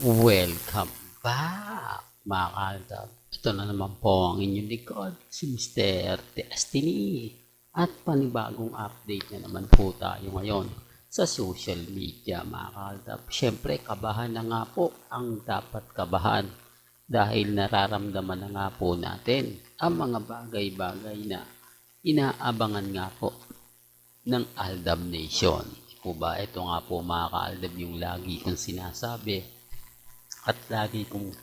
Welcome back, mga kaltab. Ito na naman po ang inyong likod, si Mr. Destiny. At panibagong update na naman po tayo ngayon sa social media, mga kaltab. Siyempre, kabahan na nga po ang dapat kabahan dahil nararamdaman na nga po natin ang mga bagay-bagay na inaabangan nga po ng Aldab Nation. Po ba? Ito nga po, mga kaaldab, yung lagi kong sinasabi at lagi kong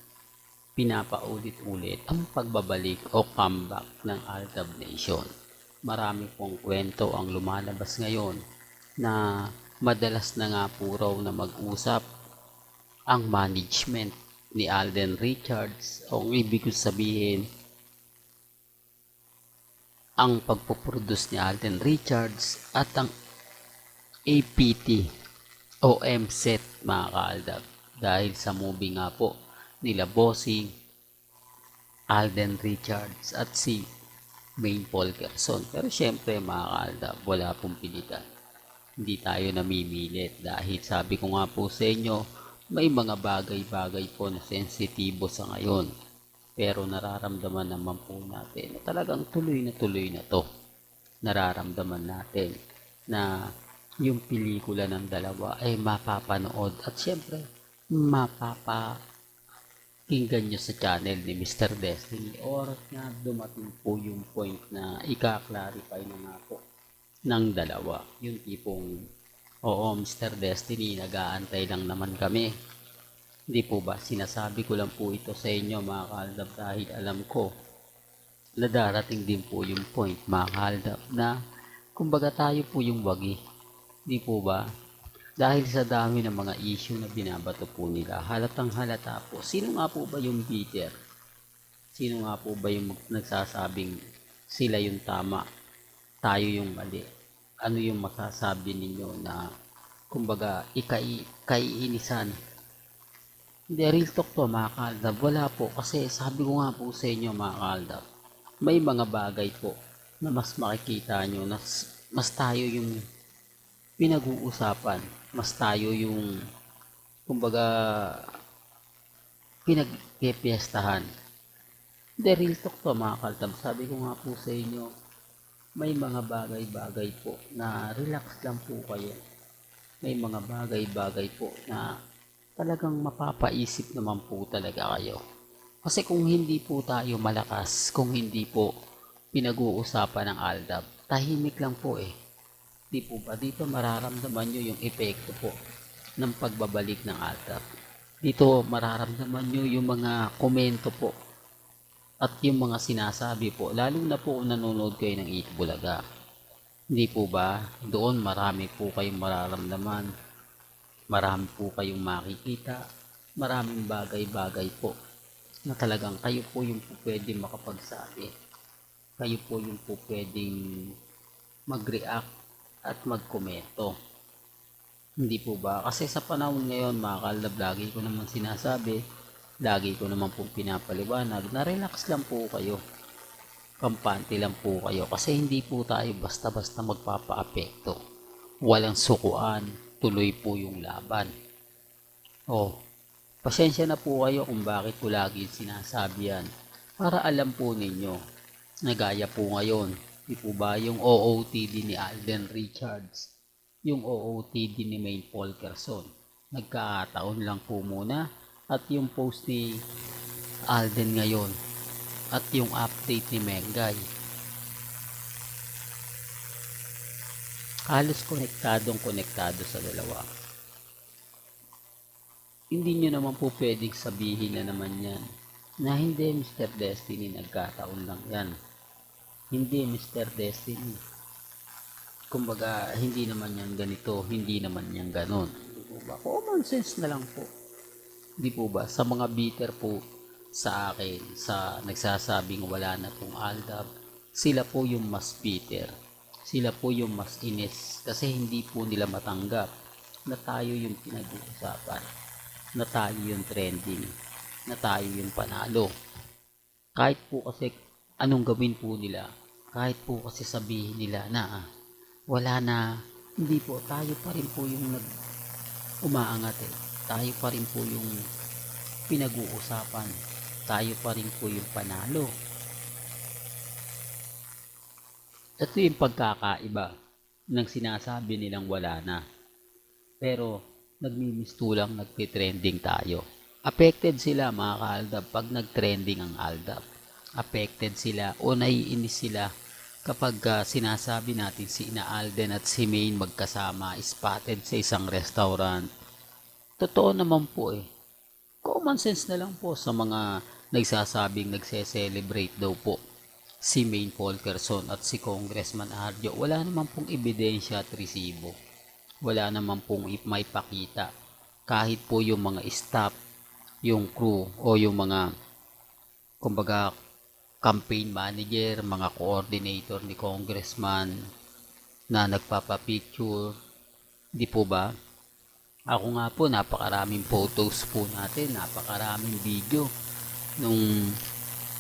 pinapaulit-ulit ang pagbabalik o comeback ng Aldab Nation. Marami pong kwento ang lumalabas ngayon na madalas na nga po raw na mag-usap ang management ni Alden Richards o ang ibig sabihin ang pagpuproduce ni Alden Richards at ang APT o MSET, mga kaaldab, dahil sa movie nga po nila Bossing, Alden Richards at si Maine Polkerson. Pero syempre, mga kaaldab, wala pong pilitan. Hindi tayo namimilit dahil sabi ko nga po sa inyo, may mga bagay-bagay po na sensitibo sa ngayon. Pero nararamdaman naman po natin na talagang tuloy na to. Nararamdaman natin na yung pelikula ng dalawa ay mapapanood at syempre mapapakinggan nyo sa channel ni Mr. Destiny or na dumating po yung point na ika-clarify na nga po ng dalawa. Yung tipong, oo, Mr. Destiny, nag-aantay lang naman kami. Hindi po ba? Sinasabi ko lang po ito sa inyo, mga kaaldab, dahil alam ko na darating din po yung point, mga kaaldab, na kumbaga tayo po yung wagi. Di po ba? Dahil sa dami ng mga issue na binabato po nila, halatang halata po. Sino nga po ba yung bitter? Sino nga po ba yung nagsasabing sila yung tama, tayo yung mali? Ano yung masasabi ninyo na kumbaga ikaiinisan? Hindi, real talk to, mga kaaldab. Wala po, kasi sabi ko nga po sa inyo, mga kaaldab, may mga bagay po na mas makikita nyo na mas tayo yung pinag-uusapan, mas tayo yung kumbaga pinagpipiestahan. The real talk to, mga kaltab. Sabi ko nga po sa inyo, may mga bagay-bagay po na relax lang po kayo. May mga bagay-bagay po na talagang mapapaisip naman po talaga kayo. Kasi kung hindi po tayo malakas, kung hindi po pinag-uusapan ng Aldab, tahimik lang po eh. Di po ba? Dito mararamdaman nyo yung epekto po ng pagbabalik ng Aldab. Dito mararamdaman nyo yung mga komento po at yung mga sinasabi po, lalo na po kung nanonood kayo ng Eat Bulaga. Hindi po ba? Doon marami po kayong mararamdaman, marami po kayong makikita, maraming bagay-bagay po na talagang kayo po yung po pwedeng makapagsabi. Kayo po yung po pwedeng mag-react at magkomento. Hindi po ba? Kasi sa panahon ngayon, mga kalab, lagi ko naman sinasabi, lagi ko naman pong pinapaliwanag na relax lang po kayo. Kampante lang po kayo kasi hindi po tayo basta-basta magpapa-apekto. Walang sukuan, tuloy po yung laban. Oh, pasensya na po kayo kung bakit ko lagi sinasabi yan. Para alam po ninyo, nagaya po ngayon, di po ba yung OOTD ni Alden Richards, yung OOTD ni Maine Polkerson. Nagkakataon lang po muna at yung post ni Alden ngayon at yung update ni Mengay. Halos konektado sa dalawa. Hindi nyo naman po pwedeng sabihin na naman yan na hindi, Mr. Destiny, nagkataon lang yan. Hindi, Mr. Destiny. Kumbaga, hindi naman yan ganito, hindi naman yan ganon. Di po ba? Common sense na lang po. Di po ba? Sa mga bitter po sa akin, sa nagsasabing wala na pong Aldab, sila po yung mas bitter. Sila po yung mas inis kasi hindi po nila matanggap na tayo yung pinag-uusapan, na tayo yung trending, na tayo yung panalo. Kahit po kasi anong gawin po nila, kahit po kasi sabihin nila na wala na, hindi po, tayo pa rin po yung umaangat eh. Tayo pa rin po yung pinag-uusapan. Tayo pa rin po yung panalo. Ito yung pagkakaiba ng sinasabi nilang wala na. Pero nagmimistulang nagtitrending tayo. Affected sila mga kaaldab pag nagtrending ang aldab. Affected sila o naiinis sila kapag sinasabi natin si Ina Alden at si Maine magkasama spotted sa isang restaurant. Totoo naman po eh. Common sense na lang po sa mga nagsasabing nagse-celebrate daw po si Maine Fulkerson at si Congressman Arjo. Wala naman pong ebidensya at resibo. Wala naman pong maipakita. Kahit po yung mga staff, yung crew o yung mga kumbaga campaign manager, mga coordinator ni Congressman na nagpapapicture, di po ba? Ako nga po, napakaraming photos po natin, napakaraming video nung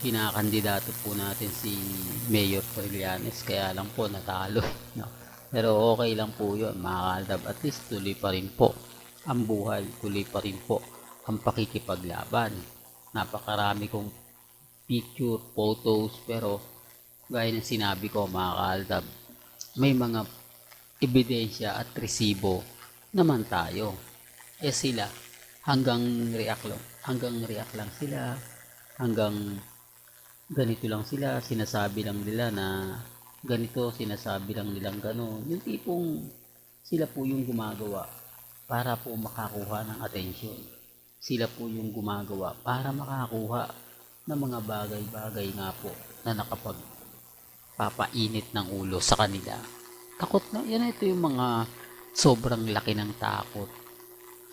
kinakandidato po natin si Mayor Trillanes, kaya lang po natalo. No? Pero okay lang po yun, mga kaaldab, at least tuloy pa rin po ang buhay, tuloy pa rin po ang pakikipaglaban. Napakarami kong picture, photos, pero gaya ng sinabi ko mga kaaldab, may mga ebidensya at resibo naman tayo. Eh sila, hanggang react lang sila, hanggang ganito lang sila, sinasabi lang nila na ganito, sinasabi lang nilang gano'n. Yung tipong sila po yung gumagawa para po makakuha ng atensyon. Sila po yung gumagawa para makakuha ng mga bagay-bagay nga po na nakapagpapainit ng ulo sa kanila. Takot na, yan ito yung mga sobrang laki ng takot.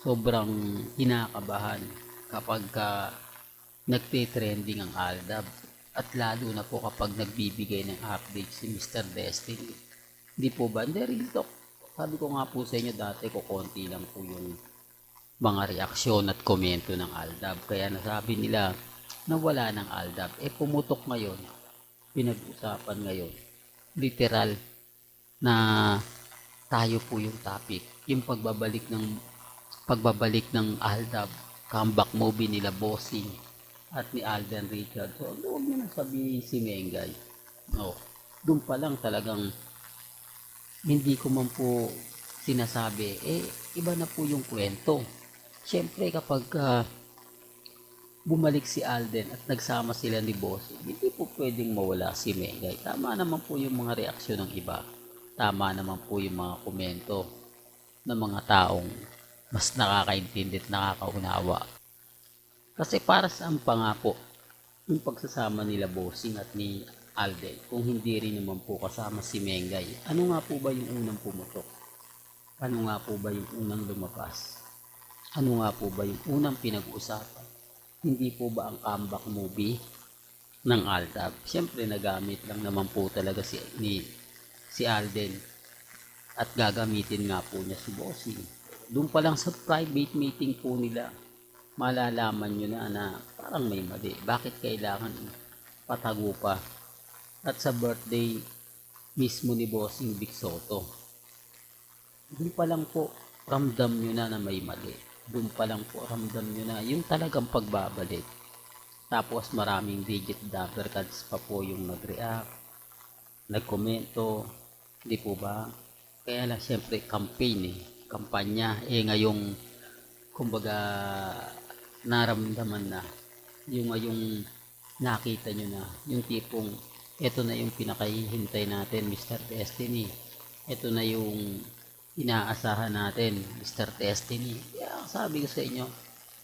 Sobrang kinakabahan kapag nagtitrending ang aldab. At lalo na po kapag nagbibigay ng update si Mr. Destiny. Hindi po ba? Hindi rin talk. Sabi ko nga po sa inyo dati ko konti lang po yung mga reaksyon at komento ng aldab. Kaya nasabi nila na wala ng aldab. Eh pumutok ngayon. Pinag-usapan ngayon. Literal na tayo po yung topic. Yung pagbabalik ng aldab. Comeback movie nila Bossing at ni Alden Richards. So, huwag mo na sabihin si Mengay. No. Doon pa lang talagang hindi ko man po sinasabi, eh, iba na po yung kwento. Siyempre, kapag bumalik si Alden at nagsama sila ni Boss, hindi po pwedeng mawala si Mengay. Tama naman po yung mga reaksyon ng iba. Tama naman po yung mga komento ng mga taong mas nakakaintindi at nakakaunawa. Kasi para saan pa nga po yung pagsasama nila Bossing at ni Alden kung hindi rin naman po kasama si Mengay? Ano nga po ba yung unang pumutok? Ano nga po ba yung unang lumabas? Ano nga po ba yung unang pinag-uusapan? Hindi po ba ang comeback movie ng Aldab? Siyempre nagamit lang naman po talaga si Alden at gagamitin nga po niya si Bossing. Doon pa lang sa private meeting po nila, malalaman nyo na parang may mali. Bakit kailangan patago pa? At sa birthday mismo ni Bossing Vic Soto, doon pa lang po ramdam nyo na may mali. Doon pa lang po ramdam nyo na yung talagang pagbabalik. Tapos maraming digit dabber cards pa po yung nag-react, nagkomento, di po ba? Kaya lang syempre campaign kampanya. Ngayong kumbaga naramdaman na yung nakita nyo na yung tipong eto na yung pinakahihintay natin Mr. Destiny, eto na yung inaasahan natin Mr. Destiny. Kaya sabi ko sa inyo,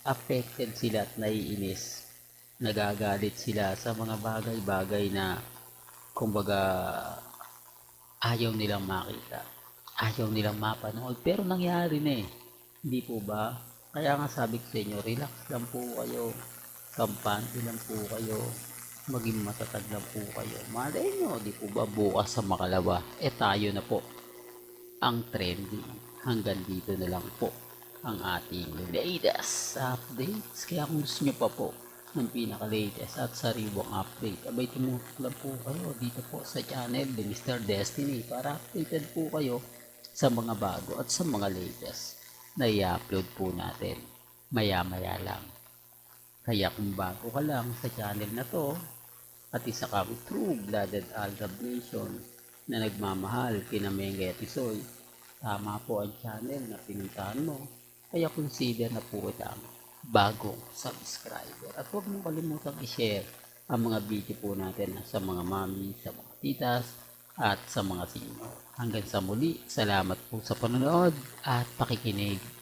affected sila at naiinis, nagagalit sila sa mga bagay-bagay na kumbaga ayaw nilang makita, ayaw nilang mapanood, pero nangyari na hindi po ba? Kaya nga sabi ko sa inyo, relax lang po kayo, kampante lang po kayo, maging matatag lang po kayo. Malay nyo, di po ba bukas sa makalawa, tayo na po ang trending. Hanggang dito na lang po ang ating latest updates. Kaya kung gusto nyo pa po ng pinaka-latest at sariwang update, abay tumutok lang po kayo dito po sa channel ni Mr. Destiny para updated po kayo sa mga bago at sa mga latest na i-upload po natin maya-maya lang. Kaya kung bago ka lang sa channel na to at isa kang true-blooded Aldab Nation na nagmamahal kina Mengge at Isoy, tama po ang channel na pinuntahan mo. Kaya consider na po kitang bagong subscriber. At huwag mong kalimutang i-share ang mga video po natin sa mga mami, sa mga titas, at sa mga senior. Hanggang sa muli, salamat po sa panonood at pakikinig.